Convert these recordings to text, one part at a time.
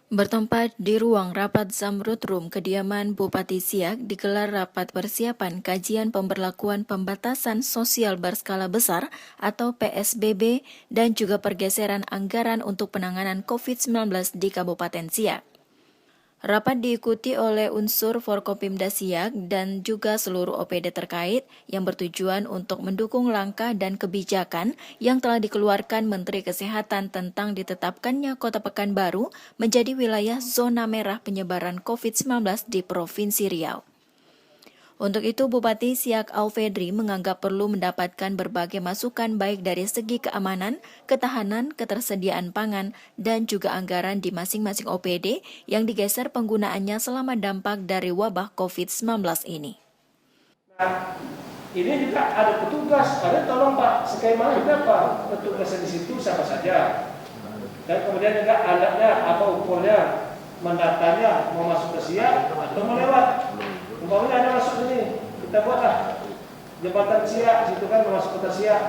Bertempat di ruang rapat Zamrud Room kediaman Bupati Siak digelar rapat persiapan kajian pemberlakuan pembatasan sosial berskala besar atau PSBB dan juga pergeseran anggaran untuk penanganan COVID-19 di Kabupaten Siak. Rapat diikuti oleh unsur Forkopimda Siak dan juga seluruh OPD terkait yang bertujuan untuk mendukung langkah dan kebijakan yang telah dikeluarkan Menteri Kesehatan tentang ditetapkannya Kota Pekanbaru menjadi wilayah zona merah penyebaran COVID-19 di Provinsi Riau. Untuk itu, Bupati Siak Alfedri menganggap perlu mendapatkan berbagai masukan baik dari segi keamanan, ketahanan, ketersediaan pangan, dan juga anggaran di masing-masing OPD yang digeser penggunaannya selama dampak dari wabah COVID-19 ini. Nah, ini juga ada petugas, ada tolong Pak, skemanya berapa petugasnya di situ siapa saja. Dan kemudian juga alatnya, apa ukurnya, mendatanya mau masuk ke Siak atau mau lewat. Umpamanya ada masuk sini, kita buatlah jembatan Siak, situ kan mau masuk kota Siak.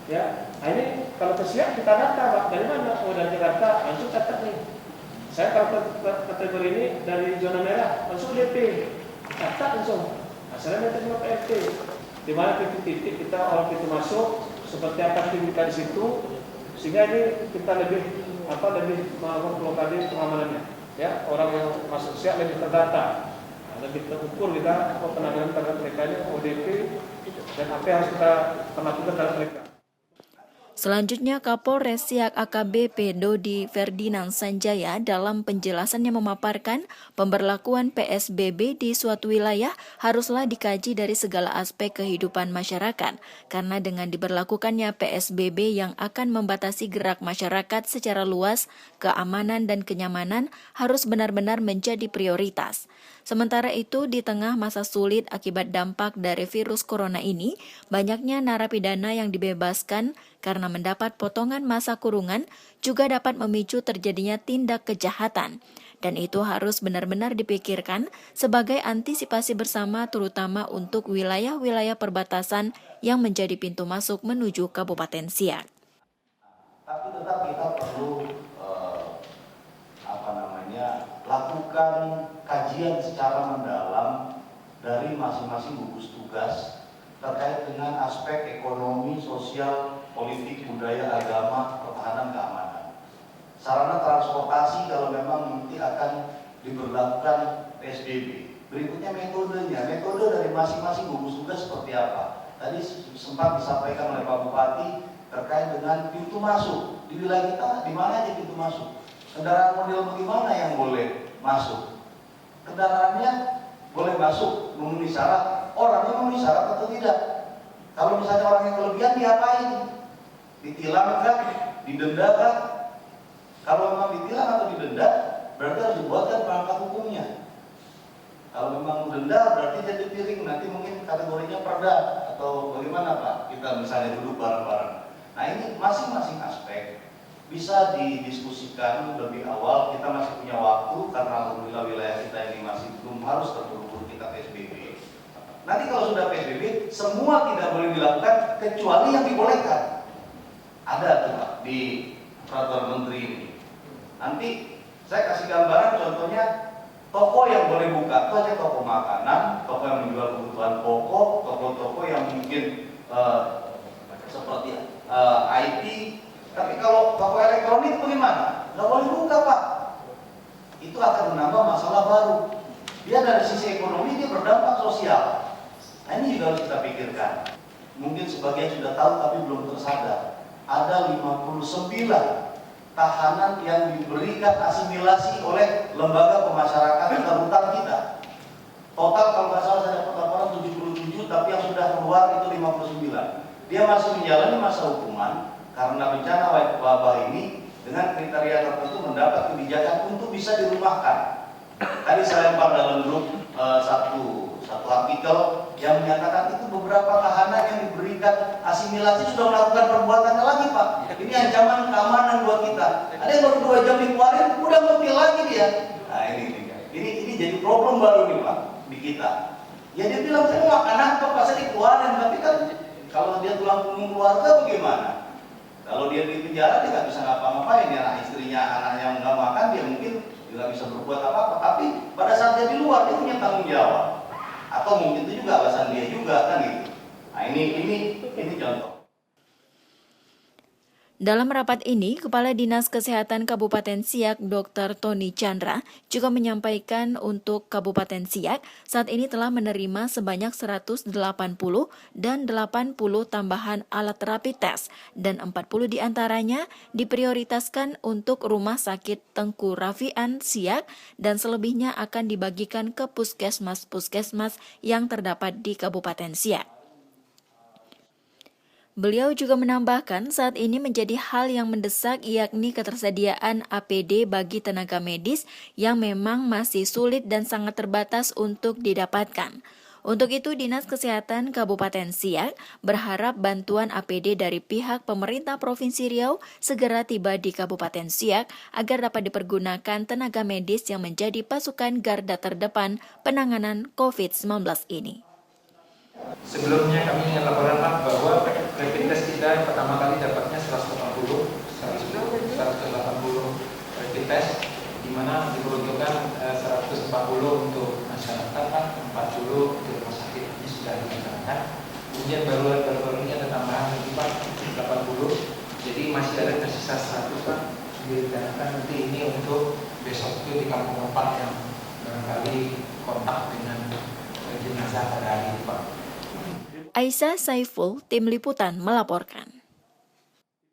Ya, nah ini kalau ke Siak kita data Pak, dari mana? Oh dari Jakarta, langsung catat nih. Saya kalau kategori ini dari zona merah, langsung DP, catat langsung. Asalnya nanti cuma PRT, di mana titik-titik kita orang itu masuk, seperti apa aktivitas di situ, sehingga ini kita lebih melakukan blokade pengamanannya. Ya, orang yang masuk Siak lebih terdata, lebih terukur kita penanganan terhadap mereka ini ODP dan apa yang harus kita lakukan terhadap mereka. Selanjutnya, Kapolres Siak AKBP Dodi Ferdinand Sanjaya dalam penjelasannya memaparkan pemberlakuan PSBB di suatu wilayah haruslah dikaji dari segala aspek kehidupan masyarakat, karena dengan diberlakukannya PSBB yang akan membatasi gerak masyarakat secara luas, keamanan dan kenyamanan harus benar-benar menjadi prioritas. Sementara itu, di tengah masa sulit akibat dampak dari virus corona ini, banyaknya narapidana yang dibebaskan karena mendapat potongan masa kurungan juga dapat memicu terjadinya tindak kejahatan. Dan itu harus benar-benar dipikirkan sebagai antisipasi bersama terutama untuk wilayah-wilayah perbatasan yang menjadi pintu masuk menuju Kabupaten Siak. Tapi tetap kita perlu lakukan kajian secara mendalam dari masing-masing gugus tugas terkait dengan aspek ekonomi, sosial, politik, budaya, agama, pertahanan, keamanan. Sarana transportasi kalau memang nanti akan diberlakukan PSBB. Berikutnya metodenya, metode dari masing-masing gugus tugas seperti apa. Tadi sempat disampaikan oleh Pak Bupati terkait dengan pintu masuk. Di wilayah kita, di mana aja pintu masuk? Kendaraan model bagaimana yang boleh masuk? Kendaraannya boleh masuk, memenuhi syarat, orangnya memenuhi syarat atau tidak? Kalau misalnya orangnya kelebihan, diapain? Ditilang kah? Didenda kah? Kalau memang ditilang atau didenda, berarti harus dibuatkan perangkat hukumnya. Kalau memang denda, berarti jadi piring, nanti mungkin kategorinya perda atau bagaimana Pak? Kita misalnya duduk bareng-bareng. Nah ini masing-masing aspek bisa didiskusikan lebih awal. Kita masih punya waktu karena alhamdulillah wilayah kita ini masih belum harus terburu-buru kita PSBB. Nanti kalau sudah PSBB, semua tidak boleh dilakukan kecuali yang dibolehkan. Ada tuh Pak di peraturan menteri ini. Nanti saya kasih gambaran contohnya toko yang boleh buka itu hanya toko makanan, toko yang menjual kebutuhan pokok, toko-toko yang mungkin seperti IT. Tapi kalau toko elektronik bagaimana? Nggak boleh buka Pak. Itu akan menambah masalah baru. Dia dari sisi ekonomi dia berdampak sosial. Nah ini juga harus kita pikirkan. Mungkin sebagian sudah tahu tapi belum tersadar. Ada 59 tahanan yang diberikan asimilasi oleh lembaga pemasyarakatan dan rutan kita. Total kalau nggak salah saya dapat laporan 77, tapi yang sudah keluar itu 59. Dia masih menjalani masa hukuman karena bencana wabah ini dengan kriteria tertentu mendapat kebijakan untuk bisa dirumahkan. Tadi saya lempar dalam grup satu artikel yang menyatakan itu beberapa tahanan yang diberikan asimilasi sudah melakukan perbuatannya lagi Pak. Ini ancaman keamanan buat kita. Ada yang baru 2 jam dikeluarin, udah ngerti lagi dia. Nah ini jadi problem baru nih Pak di kita. Ya dia bilang saya mau makan apa Pak, saya dikeluarin, tapi kan kalau dia tulang punggung keluarga bagaimana? Kalau dia di penjara dia nggak bisa ngapa-ngapain ya, istrinya, anaknya nggak bertanggung jawab. Atau mungkin itu juga alasan dia juga kan gitu. Nah ini contoh. Dalam rapat ini, Kepala Dinas Kesehatan Kabupaten Siak Dr. Tony Chandra juga menyampaikan untuk Kabupaten Siak saat ini telah menerima sebanyak 180 dan 80 tambahan alat rapid test dan 40 diantaranya diprioritaskan untuk Rumah Sakit Tengku Rafian Siak dan selebihnya akan dibagikan ke puskesmas-puskesmas yang terdapat di Kabupaten Siak. Beliau juga menambahkan saat ini menjadi hal yang mendesak yakni ketersediaan APD bagi tenaga medis yang memang masih sulit dan sangat terbatas untuk didapatkan. Untuk itu, Dinas Kesehatan Kabupaten Siak berharap bantuan APD dari pihak pemerintah Provinsi Riau segera tiba di Kabupaten Siak agar dapat dipergunakan tenaga medis yang menjadi pasukan garda terdepan penanganan COVID-19 ini. Sebelumnya kami ingin laporan Pak bahwa rapid test kita yang pertama kali dapatnya 180 rapid test, di mana diperuntukkan 140 untuk masyarakat, 40 untuk rumah sakit. Ini sudah dilaksanakan. Kemudian baru ini ada tambahan lagi Pak 80, jadi masih ada tersisa 100 Pak. Direncanakan nanti ini untuk besok itu di Kampung Lepak yang barangkali kontak dengan jenazah pada hari ini Pak. Aisyah Saiful, Tim Liputan melaporkan.